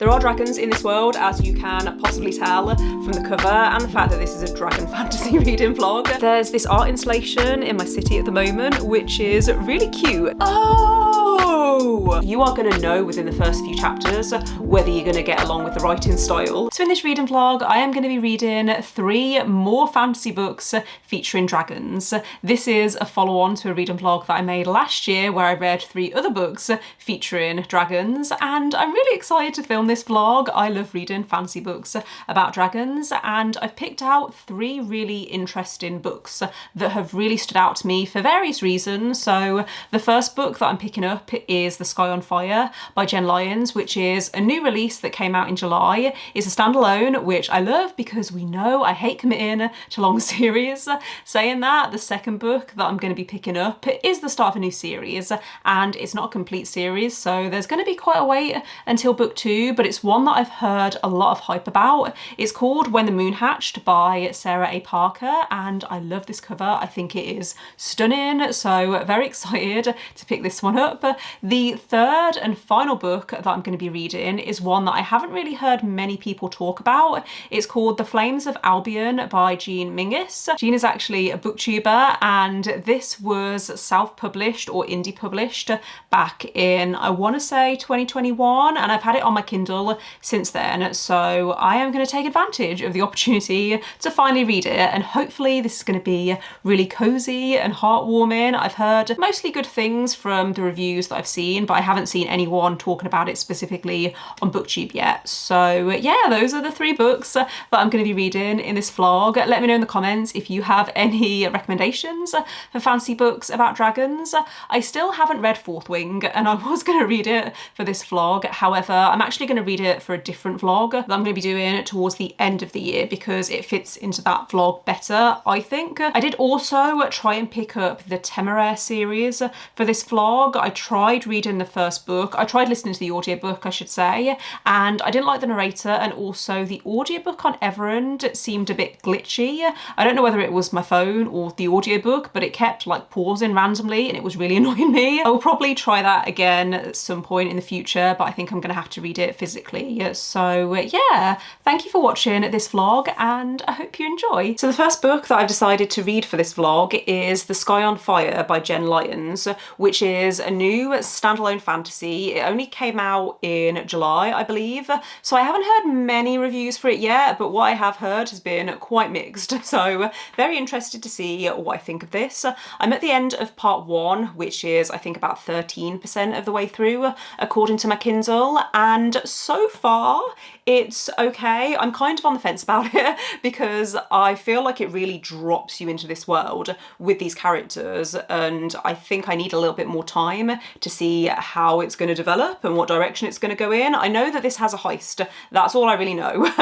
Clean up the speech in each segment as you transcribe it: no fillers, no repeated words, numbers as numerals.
There are dragons in this world, as you can possibly tell from the cover and the fact that this is a dragon fantasy reading vlog. There's this art installation in my city at the moment, which is really cute. Oh! You are gonna know within the first few chapters whether you're gonna get along with the writing style. So in this reading vlog, I am gonna be reading 3 more fantasy books featuring dragons. This is a follow-on to a reading vlog that I made last year where I read 3 other books featuring dragons, and I'm really excited to film this vlog. I love reading fantasy books about dragons, and I've picked out 3 really interesting books that have really stood out to me for various reasons. So the first book that I'm picking up is The Sky on Fire by Jenn Lyons, which is a new release that came out in July. It's a standalone, which I love because we know I hate committing to long series. Saying that, the second book that I'm going to be picking up is the start of a new series, and it's not a complete series, so there's going to be quite a wait until book 2, but it's one that I've heard a lot of hype about. It's called When the Moon Hatched by Sarah A. Parker, and I love this cover. I think it is stunning, so very excited to pick this one up. The third and final book that I'm going to be reading is one that I haven't really heard many people talk about. It's called The Flames of Albiyon by Menzies. Jenn is actually a booktuber, and this was self-published or indie published back in, I want to say 2021, and I've had it on my Kindle since then, so I am going to take advantage of the opportunity to finally read it, and hopefully this is going to be really cozy and heartwarming. I've heard mostly good things from the reviews that I've seen, but I haven't seen anyone talking about it specifically on BookTube yet. So yeah, those are the 3 books that I'm going to be reading in this vlog. Let me know in the comments if you have any recommendations for fantasy books about dragons. I still haven't read Fourth Wing, and I was going to read it for this vlog. However, I'm actually going to read it for a different vlog that I'm going to be doing towards the end of the year because it fits into that vlog better, I think. I did also try and pick up the Temeraire series for this vlog. I tried reading the first book. I tried listening to the audiobook, I should say, and I didn't like the narrator, and also the audiobook on Everend seemed a bit glitchy. I don't know whether it was my phone or the audiobook, but it kept like pausing randomly and it was really annoying me. I will probably try that again at some point in the future, but I think I'm going to have to read it physically. So yeah, thank you for watching this vlog, and I hope you enjoy. So the first book that I've decided to read for this vlog is The Sky on Fire by Jenn Lyons, which is a new standalone fantasy. It only came out in July, I believe, so I haven't heard many reviews for it yet, but what I have heard has been quite mixed, so very interested to see what I think of this. I'm at the end of part 1, which is I think about 13% of the way through according to my Kindle, and so far it's okay. I'm kind of on the fence about it because I feel like it really drops you into this world with these characters, and I think I need a little bit more time to see how it's going to develop and what direction it's going to go in. I know that this has a heist, that's all I really know,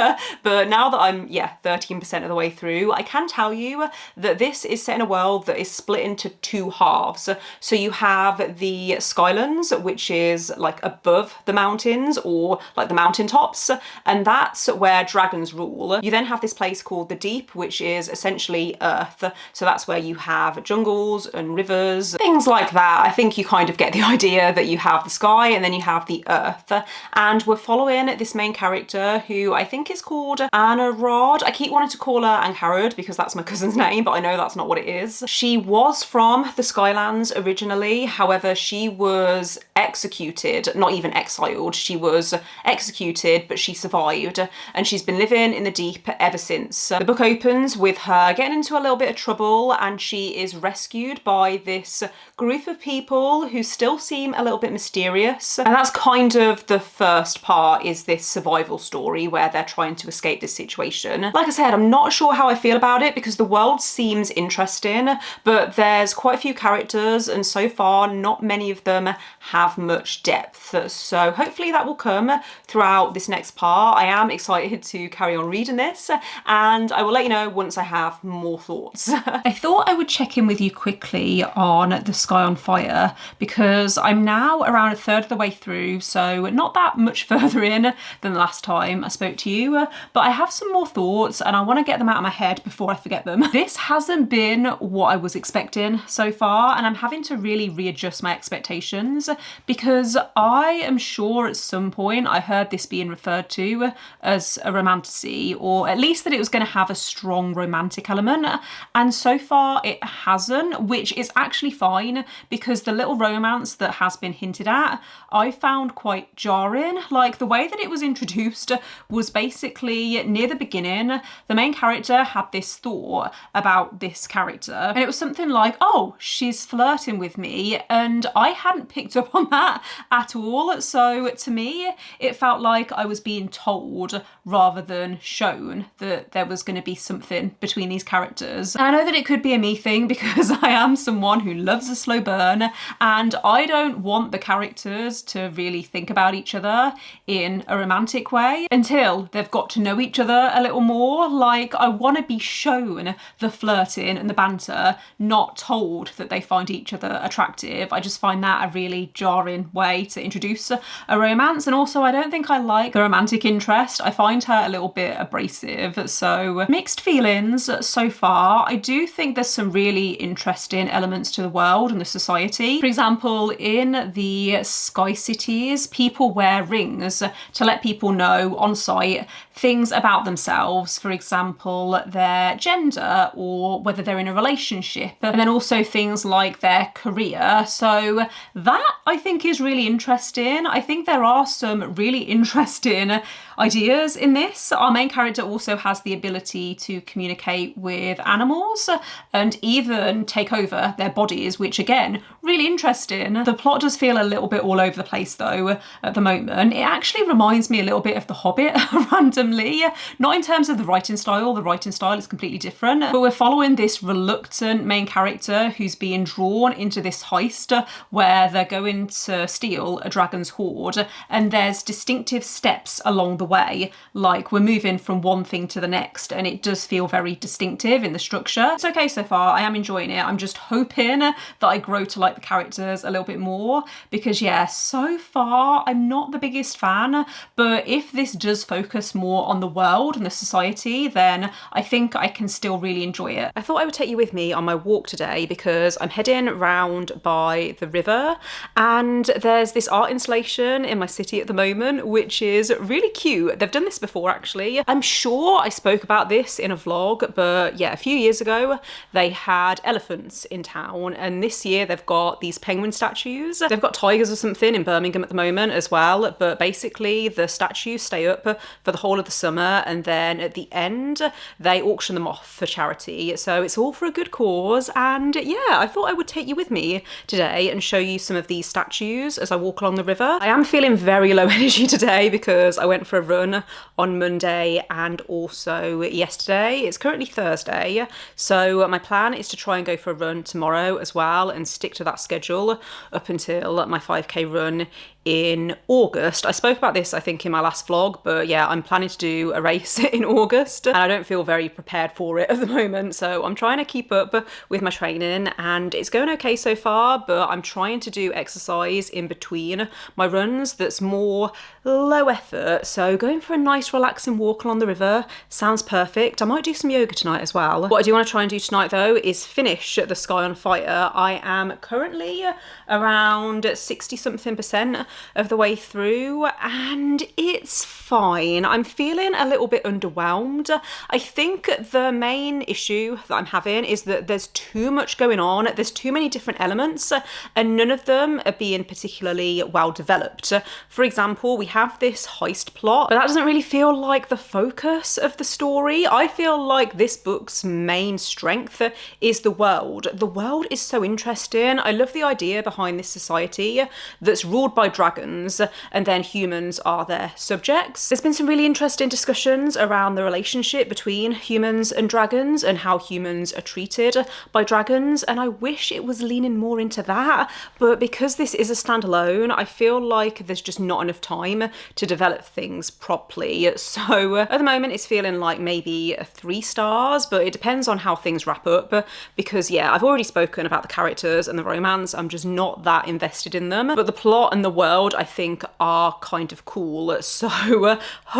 but now that I'm 13% of the way through, I can tell you that this is set in a world that is split into 2 halves. So you have the Skylands, which is like above the mountains or like the mountaintops, and that's where dragons rule. You then have this place called the Deep, which is essentially Earth. So that's where you have jungles and rivers, things like that. I think you kind of get the idea that you have the sky and then you have the Earth. And we're following this main character who I think is called Anna Rod. I keep wanting to call her Angharad because that's my cousin's name, but I know that's not what it is. She was from the Skylands originally, however she was executed, not even exiled, she was executed, but she survived, and she's been living in the Deep ever since. The book opens with her getting into a little bit of trouble, and she is rescued by this group of people who still seem a little bit mysterious, and that's kind of the first part, is this survival story where they're trying to escape this situation. Like I said, I'm not sure how I feel about it because the world seems interesting, but there's quite a few characters, and so far not many of them have much depth, so hopefully that will come throughout this next part. I am excited to carry on reading this, and I will let you know once I have more thoughts. I thought I would check in with you quickly on The Sky on Fire because I'm now around a third of the way through, so not that much further in than the last time I spoke to you, but I have some more thoughts and I want to get them out of my head before I forget them. This hasn't been what I was expecting so far, and I'm having to really readjust my expectations because I am sure at some point I heard this being referred to as a romantasy, or at least that it was going to have a strong romantic element. And so far it hasn't, which is actually fine because the little romance that has been hinted at, I found quite jarring. Like the way that it was introduced was basically near the beginning, the main character had this thought about this character, and it was something like, oh, she's flirting with me, and I hadn't picked up on that at all. So to me, it felt like I was being told rather than shown that there was going to be something between these characters. And I know that it could be a me thing because I am someone who loves a slow burn, and I don't want the characters to really think about each other in a romantic way until they've got to know each other a little more. Like, I want to be shown the flirting and the banter, not told that they find each other attractive. I just find that a really jarring way to introduce a romance. And also, I don't think I like the romantic interest. I find her a little bit abrasive. So mixed feelings so far. I do think there's some really interesting elements to the world and the society. For example, in the Sky Cities, people wear rings to let people know on site things about themselves. For example, their gender or whether they're in a relationship, and then also things like their career. So that I think is really interesting. I think there are some really interesting ideas in this. Our main character also has the ability to communicate with animals and even take over their bodies, which again, really interesting. The plot does feel a little bit all over the place though at the moment. It actually reminds me a little bit of The Hobbit randomly, not in terms of the writing style is completely different, but we're following this reluctant main character who's being drawn into this heist where they're going to steal a dragon's hoard, and there's distinctive steps along the way, like we're moving from one thing to the next, and it does feel very distinctive in the structure. It's okay so far, I am enjoying it. I'm just hoping that I grow to like the characters a little bit more because yeah, so far I'm not the biggest fan, but if this does focus more on the world and the society, then I think I can still really enjoy it. I thought I would take you with me on my walk today because I'm heading round by the river, and there's this art installation in my city at the moment which is really cute. They've done this before actually. I'm sure I spoke about this in a vlog, but yeah, a few years ago they had elephants in town, and this year they've got these penguin statues. They've got tigers or something in Birmingham at the moment as well, but basically the statues stay up for the whole of the summer, and then at the end they auction them off for charity. So it's all for a good cause, and yeah, I thought I would take you with me today and show you some of these statues as I walk along the river. I am feeling very low energy today because I went for a run on Monday and also yesterday. It's currently Thursday, so my plan is to try and go for a run tomorrow as well and stick to that schedule up until my 5k run in August. I spoke about this I think in my last vlog, but yeah, I'm planning to do a race in August and I don't feel very prepared for it at the moment, so I'm trying to keep up with my training and it's going okay so far, but I'm trying to do exercise in between my runs that's more low effort. So going for a nice relaxing walk along the river sounds perfect. I might do some yoga tonight as well. What I do want to try and do tonight though is finish The Sky on Fire. I am currently around 60-something% of the way through and it's fine. I'm feeling a little bit underwhelmed. I think the main issue that I'm having is that there's too much going on. There's too many different elements and none of them are being particularly well developed. For example, we have this heist plot, but that doesn't really feel like the focus of the story. I feel like this book's main strength is the world. The world is so interesting. I love the idea behind this society that's ruled by dragons and then humans are their subjects. There's been some really interesting discussions around the relationship between humans and dragons and how humans are treated by dragons, and I wish it was leaning more into that, but because this is a standalone, I feel like there's just not enough time to develop things properly. So at the moment it's feeling like maybe 3 stars, but it depends on how things wrap up because yeah, I've already spoken about the characters and the romance. I'm just not that invested in them, but the plot and the world world I think are kind of cool. So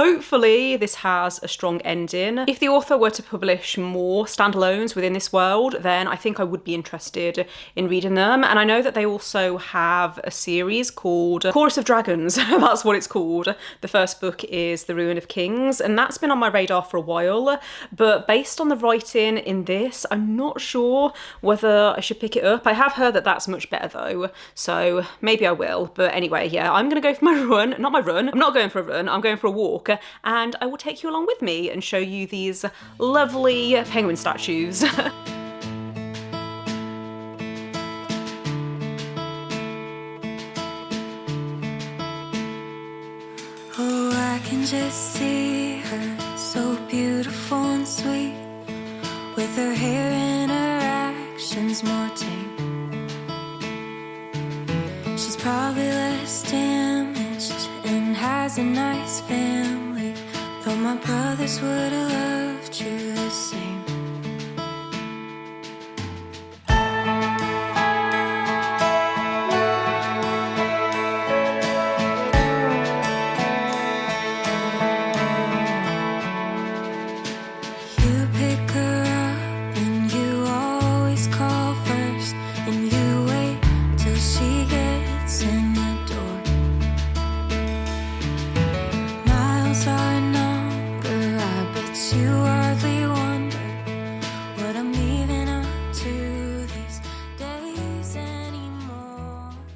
hopefully this has a strong ending. If the author were to publish more standalones within this world, then I think I would be interested in reading them. And I know that they also have a series called Chorus of Dragons. That's what it's called. The first book is The Ruin of Kings, and that's been on my radar for a while. But based on the writing in this, I'm not sure whether I should pick it up. I have heard that that's much better though, so maybe I will. But anyway, yeah, I'm gonna go for my run. Not my run, I'm not going for a run, I'm going for a walk, and I will take you along with me and show you these lovely penguin statues. Oh, I can just see her, so beautiful and sweet, with her hair and her actions more tame. She's probably less damaged and has a nice family, though my brothers would have loved you the same.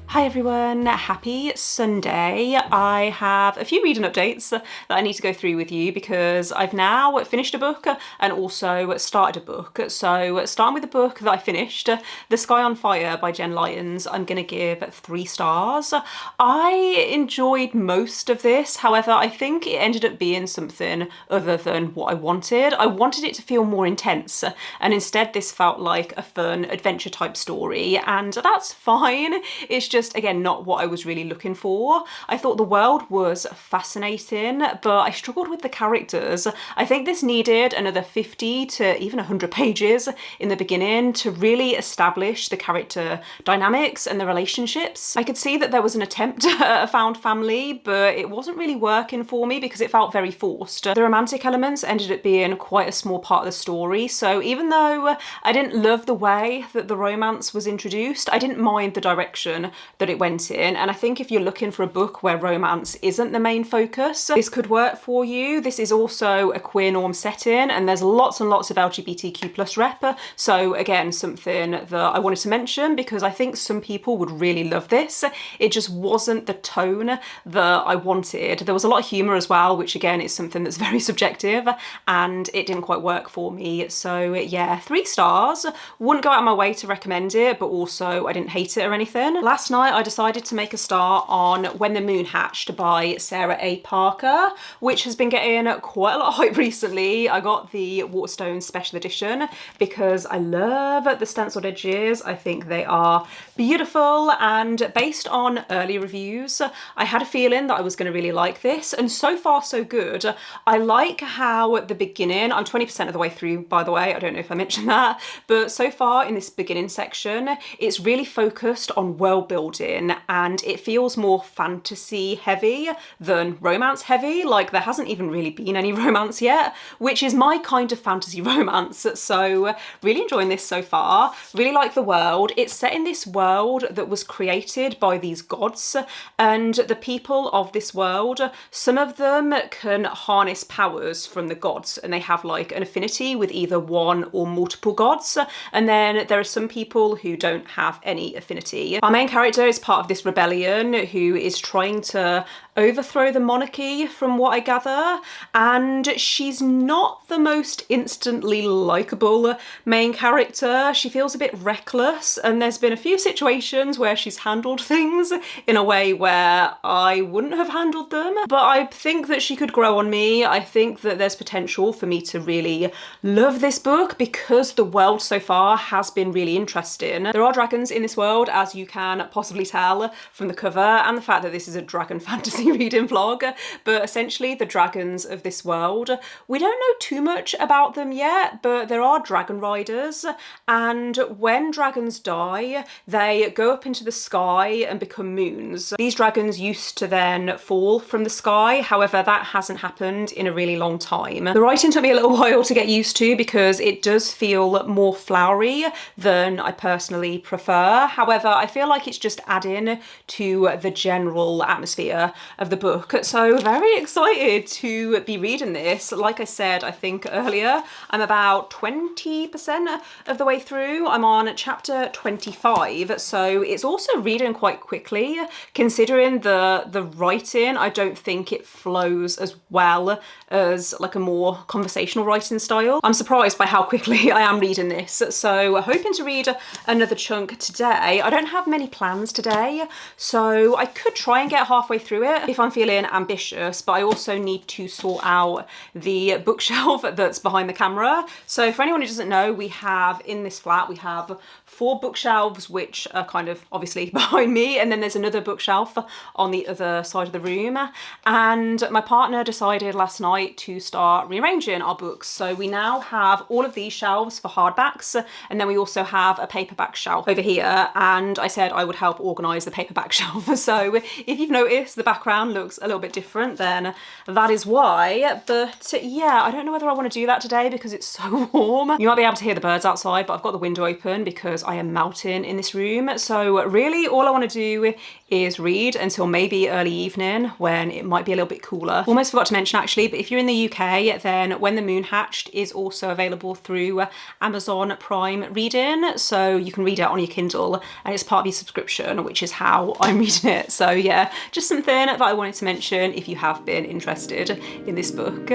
Hi everyone, happy Sunday. I have a few reading updates that I need to go through with you because I've now finished a book and also started a book. So starting with the book that I finished, The Sky on Fire by Jenn Lyons, I'm going to give 3 stars. I enjoyed most of this, however I think it ended up being something other than what I wanted. I wanted it to feel more intense, and instead this felt like a fun adventure type story, and that's fine. It's just, again, not what I was really looking for. I thought the world was fascinating, but I struggled with the characters. I think this needed another 50 to even 100 pages in the beginning to really establish the character dynamics and the relationships. I could see that there was an attempt at a found family, but it wasn't really working for me because it felt very forced. The romantic elements ended up being quite a small part of the story, so even though I didn't love the way that the romance was introduced, I didn't mind the direction that it went in, and I think if you're looking for a book where romance isn't the main focus, this could work for you. This is also a queer norm setting, and there's lots and lots of LGBTQ+ rep, so again, something that I wanted to mention because I think some people would really love this. It just wasn't the tone that I wanted. There was a lot of humour as well, which again is something that's very subjective, and it didn't quite work for me. So yeah, 3 stars. Wouldn't go out of my way to recommend it, but also I didn't hate it or anything. Last night I decided to make a start on When the Moon Hatched by Sarah A. Parker, which has been getting quite a lot of hype recently. I got the Waterstones special edition because I love the stenciled edges. I think they are beautiful, and based on early reviews, I had a feeling that I was going to really like this, and so far so good. I like how at the beginning, I'm 20% of the way through by the way, I don't know if I mentioned that, but so far in this beginning section, it's really focused on world building, and it feels more fantasy heavy than romance heavy. Like there hasn't even really been any romance yet, which is my kind of fantasy romance. So really enjoying this so far. Really like the world. It's set in this world that was created by these gods, and the people of this world, some of them can harness powers from the gods, and they have like an affinity with either one or multiple gods, and then there are some people who don't have any affinity. Our main character is part of this rebellion who is trying to overthrow the monarchy from what I gather, and she's not the most instantly likeable main character. She feels a bit reckless, and there's been a few situations where she's handled things in a way where I wouldn't have handled them, but I think that she could grow on me. I think that there's potential for me to really love this book because the world so far has been really interesting. There are dragons in this world, as you can possibly possibly tell from the cover and the fact that this is a dragon fantasy reading vlog, but essentially the dragons of this world. We don't know too much about them yet, but there are dragon riders, and when dragons die, they go up into the sky and become moons. These dragons used to then fall from the sky, however that hasn't happened in a really long time. The writing took me a little while to get used to because it does feel more flowery than I personally prefer. However, I feel like it's just adding to the general atmosphere of the book. So very excited to be reading this. Like I said, I think earlier, I'm about 20% of the way through. I'm on chapter 25, so it's also reading quite quickly. Considering the writing, I don't think it flows as well as like a more conversational writing style. I'm surprised by how quickly I am reading this, so hoping to read another chunk today. I don't have many plans today, so I could try and get halfway through it if I'm feeling ambitious, but I also need to sort out the bookshelf that's behind the camera. So for anyone who doesn't know, we have in this flat, we have 4 bookshelves which are kind of obviously behind me, and then there's another bookshelf on the other side of the room, and my partner decided last night to start rearranging our books. So we now have all of these shelves for hardbacks, and then we also have a paperback shelf over here, and I said I would help organise the paperback shelf. So if you've noticed the background looks a little bit different, then that is why. But yeah, I don't know whether I want to do that today because it's so warm. You might be able to hear the birds outside, but I've got the window open because I am melting in this room. So really all I want to do is read until maybe early evening when it might be a little bit cooler. Almost forgot to mention actually, but if you're in the UK, then When the Moon Hatched is also available through Amazon Prime Reading. So you can read it on your Kindle and it's part of your subscription, which is how I'm reading it. So yeah, just something that I wanted to mention if you have been interested in this book.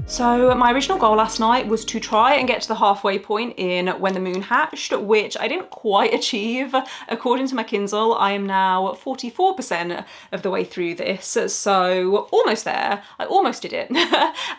So my original goal last night was to try and get to the halfway point in When the Moon Hatched, which I didn't quite achieve. According to my Kindle, I am now 44% of the way through this, so almost there. I almost did it.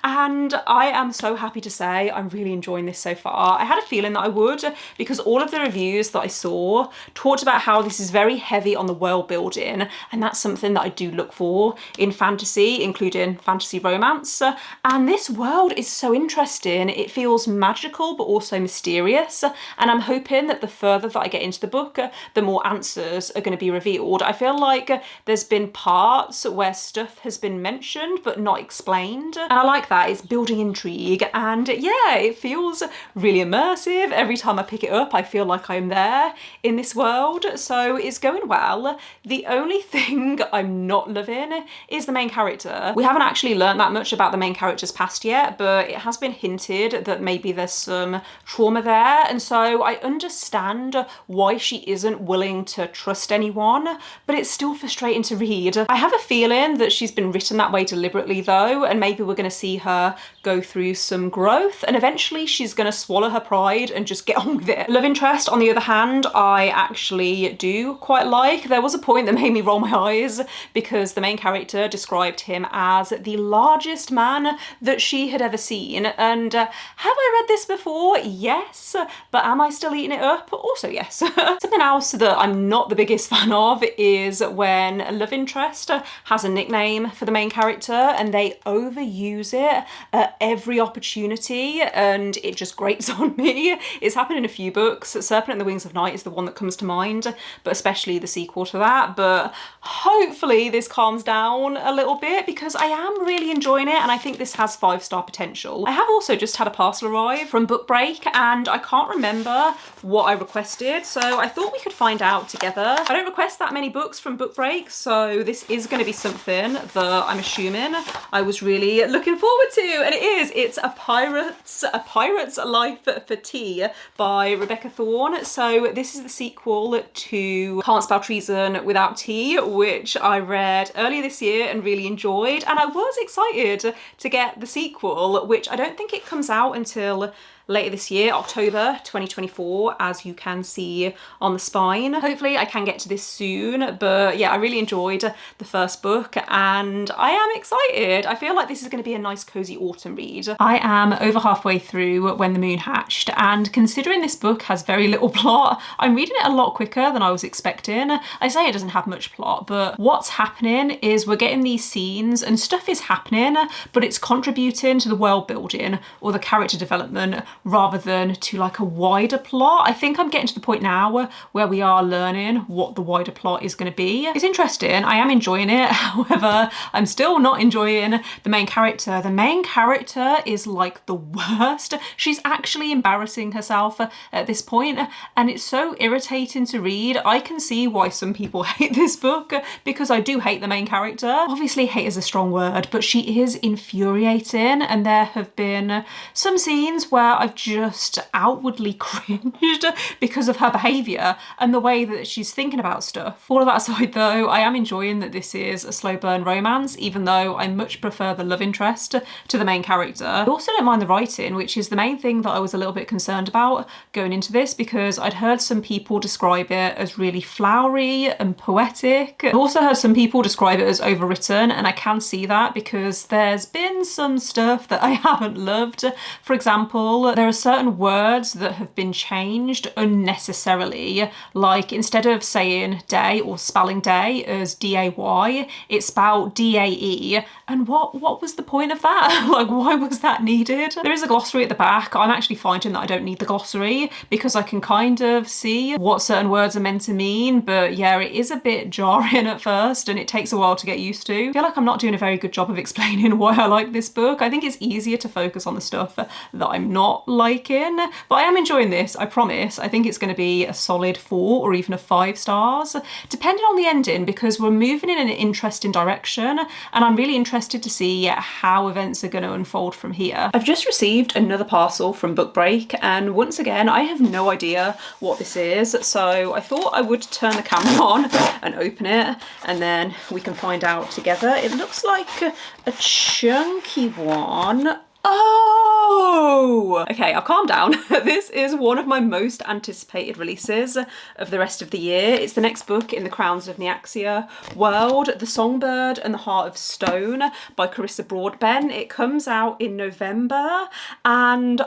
And I am so happy to say I'm really enjoying this so far. I had a feeling that I would, because all of the reviews that I saw talked about how this is very heavy on the world building, and that's something that I do look for in fantasy, including fantasy romance. And this world is so interesting. It feels magical but also mysterious, and I'm hoping that the further that I get into the book, the more answers are going to be revealed. I feel like there's been parts where stuff has been mentioned but not explained, and I like that. It's building intrigue, and yeah, it feels really immersive. Every time I pick it up I feel like I'm there in this world, so it's going well. The only thing I'm not loving is the main character. We haven't actually learned that much about the main character's past yet, but it has been hinted that maybe there's some trauma there, and so I understand why she isn't willing to trust anyone, but it's still frustrating to read. I have a feeling that she's been written that way deliberately though, and maybe we're going to see her go through some growth and eventually she's going to swallow her pride and just get on with it. Love interest, on the other hand, I actually do quite like. There was a point that made me roll my eyes because the main character described him as the largest man that she had ever seen, and have I read this before? Yes, but am I still eating it up? Also yes. Something else that I'm not the biggest fan of is when a love interest has a nickname for the main character and they overuse it at every opportunity, and it just grates on me. It's happened in a few books. Serpent and the Wings of Night is the one that comes to mind, but especially the sequel to that. But hopefully this calms down a little bit because I am really enjoying it, and I think this has 5 stars 5-star potential. I have also just had a parcel arrive from Book Break and I can't remember what I requested, so I thought we could find out together. I don't request that many books from Book Break, so this is going to be something that I'm assuming I was really looking forward to, and it is. It's A Pirate's Life for Tea by Rebecca Thorne. So this is the sequel to Can't Spell Treason Without Tea, which I read earlier this year and really enjoyed, and I was excited to get the sequel, which I don't think it comes out until later this year, October 2024, as you can see on the spine. Hopefully I can get to this soon, but yeah, I really enjoyed the first book and I am excited. I feel like this is going to be a nice cozy autumn read. I am over halfway through When the Moon Hatched, and considering this book has very little plot, I'm reading it a lot quicker than I was expecting. I say it doesn't have much plot, but what's happening is we're getting these scenes and stuff is happening, but it's contributing to the world building or the character development rather than to like a wider plot. I think I'm getting to the point now where we are learning what the wider plot is going to be. It's interesting, I am enjoying it, however, I'm still not enjoying the main character. The main character is like the worst. She's actually embarrassing herself at this point, and it's so irritating to read. I can see why some people hate this book, because I do hate the main character. Obviously hate is a strong word, but she is infuriating, and there have been some scenes where I've just outwardly cringed because of her behaviour and the way that she's thinking about stuff. All of that aside though, I am enjoying that this is a slow burn romance, even though I much prefer the love interest to the main character. I also don't mind the writing, which is the main thing that I was a little bit concerned about going into this, because I'd heard some people describe it as really flowery and poetic. I've also heard some people describe it as overwritten, and I can see that because there's been some stuff that I haven't loved. For example, there are certain words that have been changed unnecessarily, like instead of saying day or spelling day as D-A-Y, it's spelled D-A-E, and what was the point of that? Like, why was that needed? There is a glossary at the back. I'm actually finding that I don't need the glossary because I can kind of see what certain words are meant to mean, but yeah, it is a bit jarring at first and it takes a while to get used to. I feel like I'm not doing a very good job of explaining why I like this book. I think it's easier to focus on the stuff that I'm not liking, but I am enjoying this, I promise. I think it's going to be a solid 4 or even a 5 stars, depending on the ending, because we're moving in an interesting direction and I'm really interested to see how events are going to unfold from here. I've just received another parcel from Book Break, and once again I have no idea what this is, so I thought I would turn the camera on and open it and then we can find out together. It looks like a chunky one. Oh! Okay, I'll calm down. This is one of my most anticipated releases of the rest of the year. It's the next book in the Crowns of Nyaxia world, The Songbird and the Heart of Stone by Carissa Broadbent. It comes out in November, and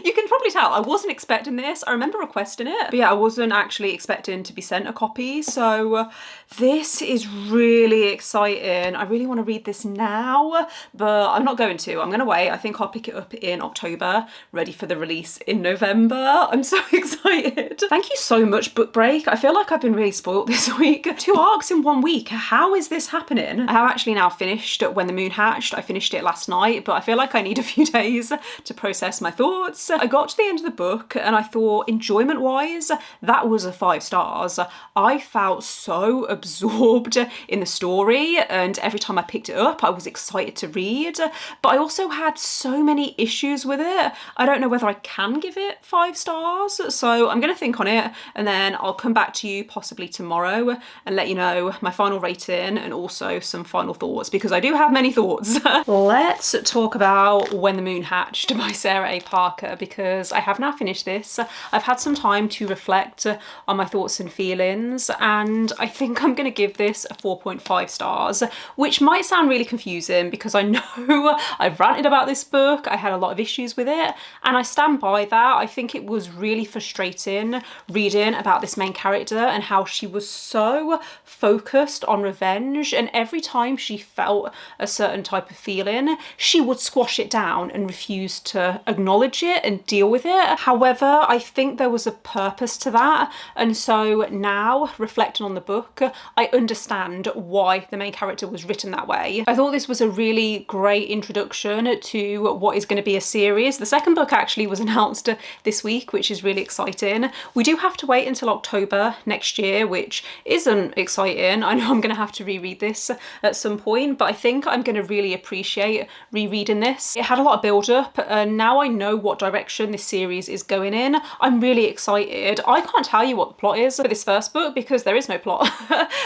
you can probably tell I wasn't expecting this. I remember requesting it, but yeah, I wasn't actually expecting to be sent a copy, so this is really exciting. I really want to read this now, but I'm not going to. I'm going to wait. I think I'll pick it up in October, ready for the release in November. I'm so excited. Thank you so much, Book Break. I feel like I've been really spoiled this week. 2 arcs in 1 week. How is this happening? I have actually now finished When the Moon Hatched. I finished it last night, but I feel like I need a few days to process my thoughts. I got to the end of the book and I thought, enjoyment-wise, that was a 5 stars. I felt so absorbed in the story, and every time I picked it up, I was excited to read. But I also had so many issues with it. I don't know whether I can give it 5 stars, so I'm going to think on it and then I'll come back to you possibly tomorrow and let you know my final rating and also some final thoughts, because I do have many thoughts. Let's talk about When the Moon Hatched by Sarah A. Parker, because I have now finished this. I've had some time to reflect on my thoughts and feelings, and I think I'm going to give this a 4.5 stars, which might sound really confusing because I know I've ranted about this book, I had a lot of issues with it, and I stand by that. I think it was really frustrating reading about this main character and how she was so focused on revenge, and every time she felt a certain type of feeling, she would squash it down and refuse to acknowledge it and deal with it. However, I think there was a purpose to that, and so now, reflecting on the book, I understand why the main character was written that way. I thought this was a really great introduction to what is going to be a series. The second book actually was announced this week, which is really exciting. We do have to wait until October next year, which isn't exciting. I know I'm going to have to reread this at some point, but I think I'm going to really appreciate rereading this. It had a lot of build up, and now I know what direction this series is going in. I'm really excited. I can't tell you what the plot is for this first book because there is no plot.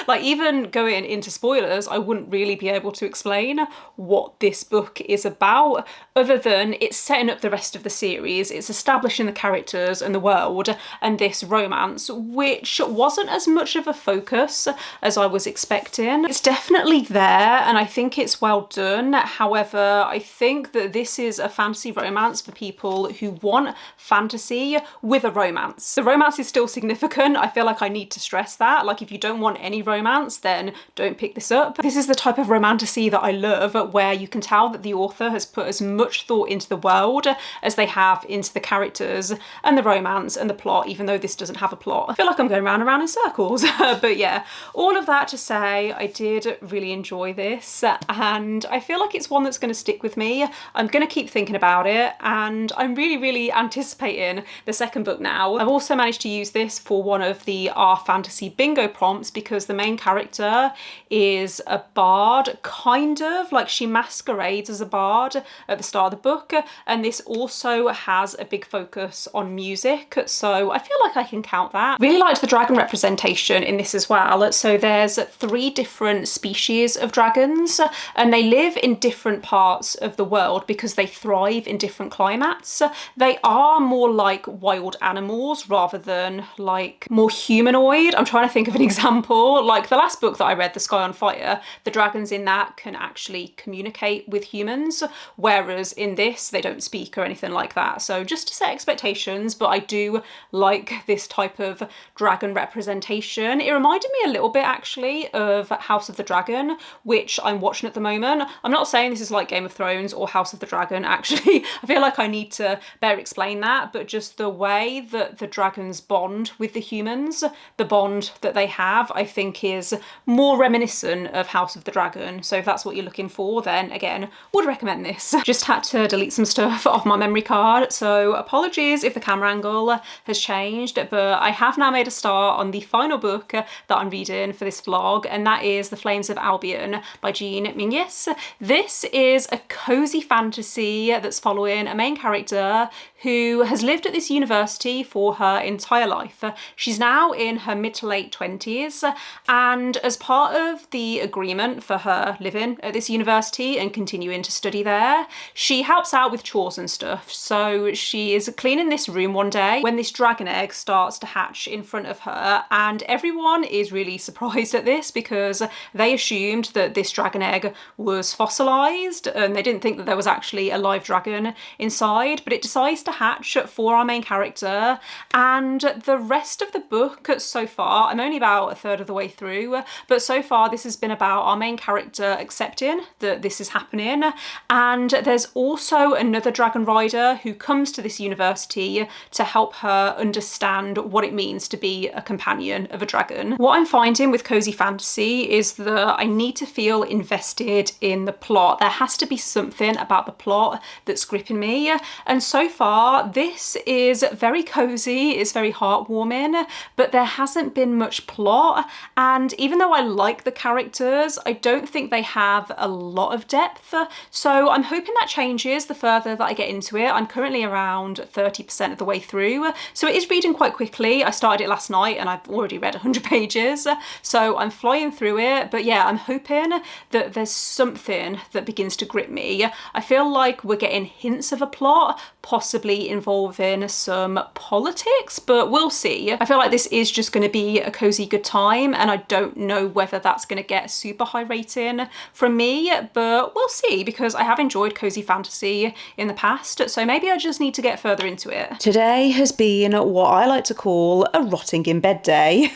Like, even going into spoilers, I wouldn't really be able to explain what this book is about, other than it's setting up the rest of the series. It's establishing the characters and the world and this romance, which wasn't as much of a focus as I was expecting. It's definitely there and I think it's well done. However, I think that this is a fantasy romance for people who want fantasy with a romance. The romance is still significant. I feel like I need to stress that. Like, if you don't want any romance, then don't pick this up. This is the type of romantasy that I love, where you can tell that the author has put as much thought into the world as they have into the characters and the romance and the plot, even though this doesn't have a plot. I feel like I'm going round and round in circles. But yeah, all of that to say, I did really enjoy this, and I feel like it's one that's going to stick with me. I'm going to keep thinking about it, and I'm really anticipating the second book now. I've also managed to use this for one of the Our Fantasy bingo prompts because the main character is a bard, kind of like she masquerades as a bard at the start of the book, and this also has a big focus on music, so I feel like I can count that. Really liked the dragon representation in this as well. So there's 3 different species of dragons, and they live in different parts of the world because they thrive in different climates. They are more like wild animals rather than like more humanoid. I'm trying to think of an example. Like the last book that I read, The Sky on Fire, the dragons in that can actually communicate with humans, whereas in this they don't speak or anything like that. So just to set expectations, but I do like this type of dragon representation. It reminded me a little bit actually of House of the Dragon, which I'm watching at the moment. I'm not saying this is like Game of Thrones or House of the Dragon, actually. I feel like I need to better explain that, but just the way that the dragons bond with the humans, the bond that they have, I think is more reminiscent of House of the Dragon. So if that's what you're looking for, then again, would recommend this. Just had to delete some stuff off my memory card, so apologies if the camera angle has changed, but I have now made a start on the final book that I'm reading for this vlog, and that is The Flames of Albiyon by Menzies. This is a cozy fantasy that's following a main character who has lived at this university for her entire life. She's now in her mid to late 20s, and as part of the agreement for her living at this university and continuing to study there, she helps out with chores and stuff. So she is cleaning this room one day when this dragon egg starts to hatch in front of her, and everyone is really surprised at this because they assumed that this dragon egg was fossilized and they didn't think that there was actually a live dragon inside, but it decides to hatch for our main character. And the rest of the book so far, I'm only about a third of the way through, but so far this has been about our main character accepting that this is happening. And there's also another dragon rider who comes to this university to help her understand what it means to be a companion of a dragon. What I'm finding with cozy fantasy is that I need to feel invested in the plot. There has to be something about the plot that's gripping me, and so far this is very cozy, it's very heartwarming, but there hasn't been much plot, and even though I like the characters, I don't think they have a lot of depth. So I'm hoping that changes the further that I get into it. I'm currently around 30% of the way through, so it is reading quite quickly. I started it last night and I've already read 100 pages, so I'm flying through it. But yeah, I'm hoping that there's something that begins to grip me. I feel like we're getting hints of a plot, possibly possibly involving some politics, but we'll see. I feel like this is just going to be a cozy good time, and I don't know whether that's going to get a super high rating from me, but we'll see, because I have enjoyed cozy fantasy in the past, so maybe I just need to get further into it. Today has been what I like to call a rotting in bed day.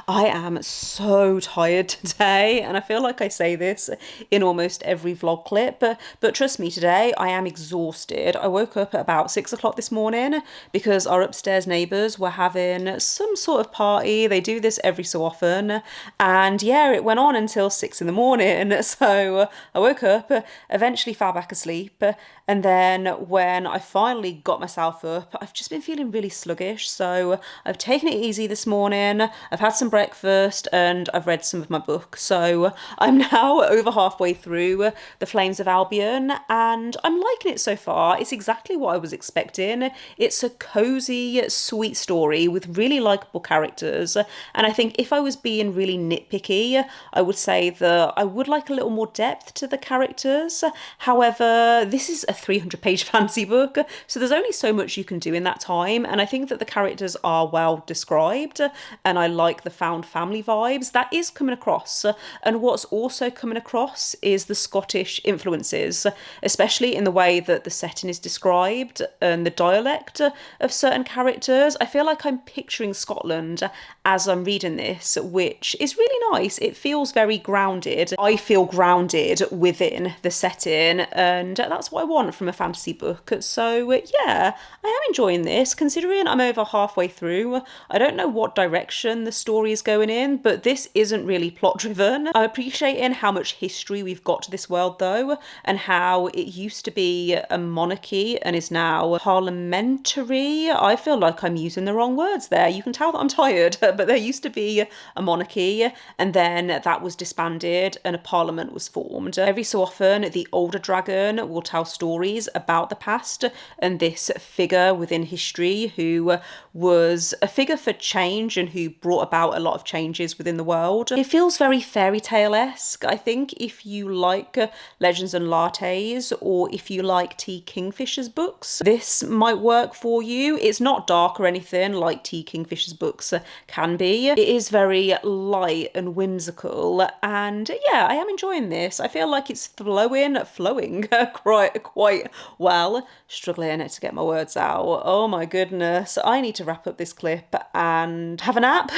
I am so tired today, and I feel like I say this in almost every vlog clip, but trust me, today I am exhausted. I woke up at about 6 o'clock this morning because our upstairs neighbours were having some sort of party. They do this every so often, and yeah, it went on until 6 in the morning. So I woke up, eventually fell back asleep, and then when I finally got myself up, I've just been feeling really sluggish. So I've taken it easy this morning, I've had some breakfast, and I've read some of my book. So I'm now over halfway through The Flames of Albiyon, and I'm liking it so far. It's exactly what I was expecting. It's a cozy, sweet story with really likeable characters, and I think if I was being really nitpicky, I would say that I would like a little more depth to the characters. However, this is a 300-page fantasy book, so there's only so much you can do in that time, and I think that the characters are well described, and I like the found family vibes that is coming across. And what's also coming across is the Scottish influences, especially in the way that the setting is described and the dialect of certain characters. I feel like I'm picturing Scotland as I'm reading this, which is really nice. It feels very grounded. I feel grounded within the setting, and that's what I want from a fantasy book. So yeah, I am enjoying this, considering I'm over halfway through. I don't know what direction the story is going in, but this isn't really plot driven. I'm appreciating how much history we've got to this world though, and how it used to be a monarchy and is now parliamentary. I feel like I'm using the wrong words there. You can tell that I'm tired, but there used to be a monarchy, and then that was disbanded and a parliament was formed. Every so often, the older dragon will tell stories about the past and this figure within history who was a figure for change and who brought about a lot of changes within the world. It feels very fairy tale-esque. I think if you like Legends and Lattes, or if you like T. Kingfisher's books, this might work for you. It's not dark or anything like T. Kingfisher's books can be. It is very light and whimsical, and yeah, I am enjoying this. I feel like it's flowing quite well. Struggling to get my words out. Oh my goodness. I need to wrap up this clip and have a nap,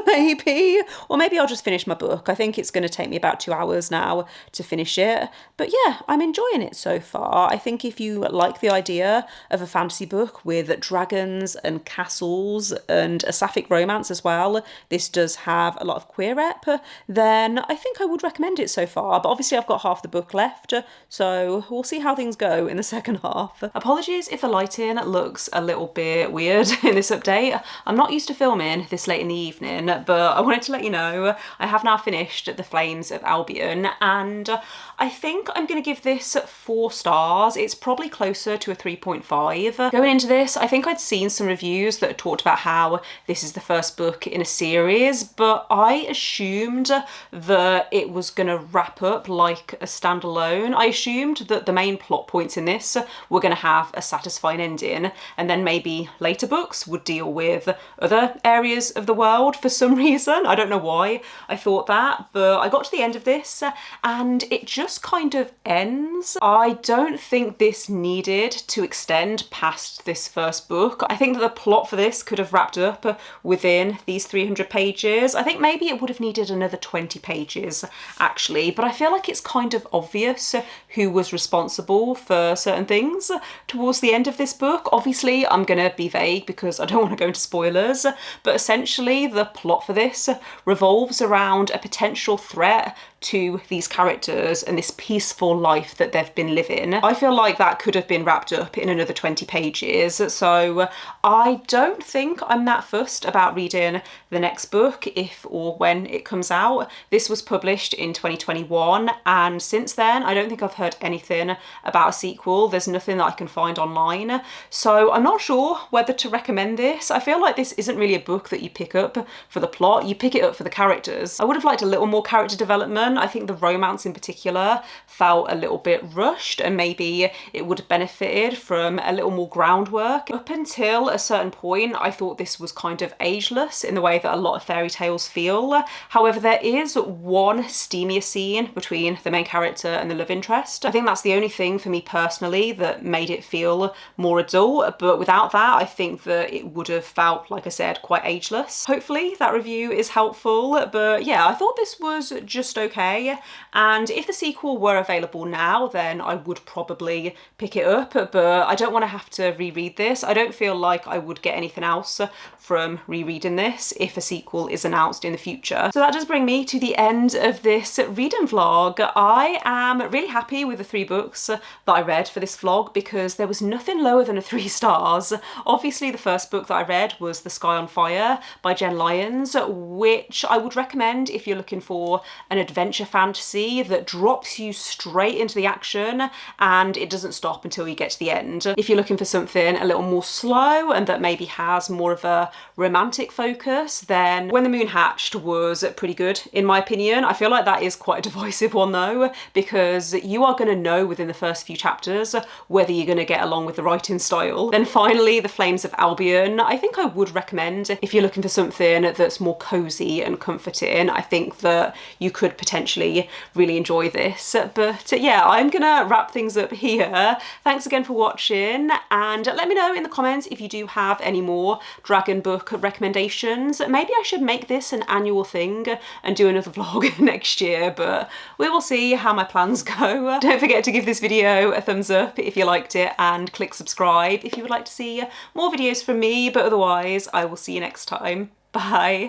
maybe. Or maybe I'll just finish my book. I think it's going to take me about 2 hours now to finish it. But yeah, I'm enjoying it so far. I think if you like the idea of a fantasy book with dragons and castles and a sapphic romance as well, this does have a lot of queer rep, then I think I would recommend it so far. But obviously I've got half the book left, so we'll see how things go in the second half. Apologies if the lighting looks a little bit weird in this update. I'm not used to filming this late in the evening, but I wanted to let you know I have now finished The Flames of Albiyon, and I think I'm going to give this 4 stars. It's probably closer to a 3.5. Going into this, I think I'd seen some reviews that had talked about how this is the first book in a series, but I assumed that it was going to wrap up like a standalone. I assumed that the main plot points in this were going to have a satisfying ending, and then maybe later books would deal with other areas of the world for some reason. I don't know why I thought that, but I got to the end of this and it just kind of ends. I don't think this needed to extend past this first book. I think that the plot for this could have wrapped up within these 300 pages. I think maybe it would have needed another 20 pages actually, but I feel like it's kind of obvious who was responsible for certain things towards the end of this book. Obviously I'm gonna be vague because I don't want to go into spoilers, but essentially the plot for this revolves around a potential threat to these characters and this peaceful life that they've been living. I feel like that could have been wrapped up in another 20 pages, so I don't think I'm that fussed about reading the next book if or when it comes out. This was published in 2021, and since then I don't think I've heard anything about a sequel. There's nothing that I can find online, so I'm not sure whether to recommend this. I feel like this isn't really a book that you pick up for the plot, you pick it up for the characters. I would have liked a little more character development. I think the romance in particular felt a little bit rushed, and maybe it would have benefited from a little more groundwork. Up until a certain point, I thought this was kind of ageless in the way that a lot of fairy tales feel. However, there is one steamier scene between the main character and the love interest. I think that's the only thing for me personally that made it feel more adult, but without that, I think that it would have felt, like I said, quite ageless. Hopefully that review is helpful, but yeah, I thought this was just okay, and if the sequel were available now, then I would probably pick it up, but I don't want to have to reread this. I don't feel like I would get anything else from rereading this if a sequel is announced in the future. So that does bring me to the end of this reading vlog. I am really happy with the 3 books that I read for this vlog because there was nothing lower than a 3 stars. Obviously the first book that I read was The Sky on Fire by Jenn Lyons, which I would recommend if you're looking for an adventure fantasy that drops you straight into the action and it doesn't stop until you get to the end. If you're looking for something a little more slow and that maybe has more of a romantic focus, then When the Moon Hatched was pretty good in my opinion. I feel like that is quite a divisive one though, because you are going to know within the first few chapters whether you're going to get along with the writing style. Then finally, The Flames of Albiyon, I think I would recommend if you're looking for something that's more cozy and comforting. I think that you could potentially really enjoy this. But yeah, I'm gonna wrap things up here. Thanks again for watching, and let me know in the comments if you do have any more dragon book recommendations. Maybe I should make this an annual thing and do another vlog next year, but we will see how my plans go. Don't forget to give this video a thumbs up if you liked it, and click subscribe if you would like to see more videos from me, but otherwise I will see you next time. Bye.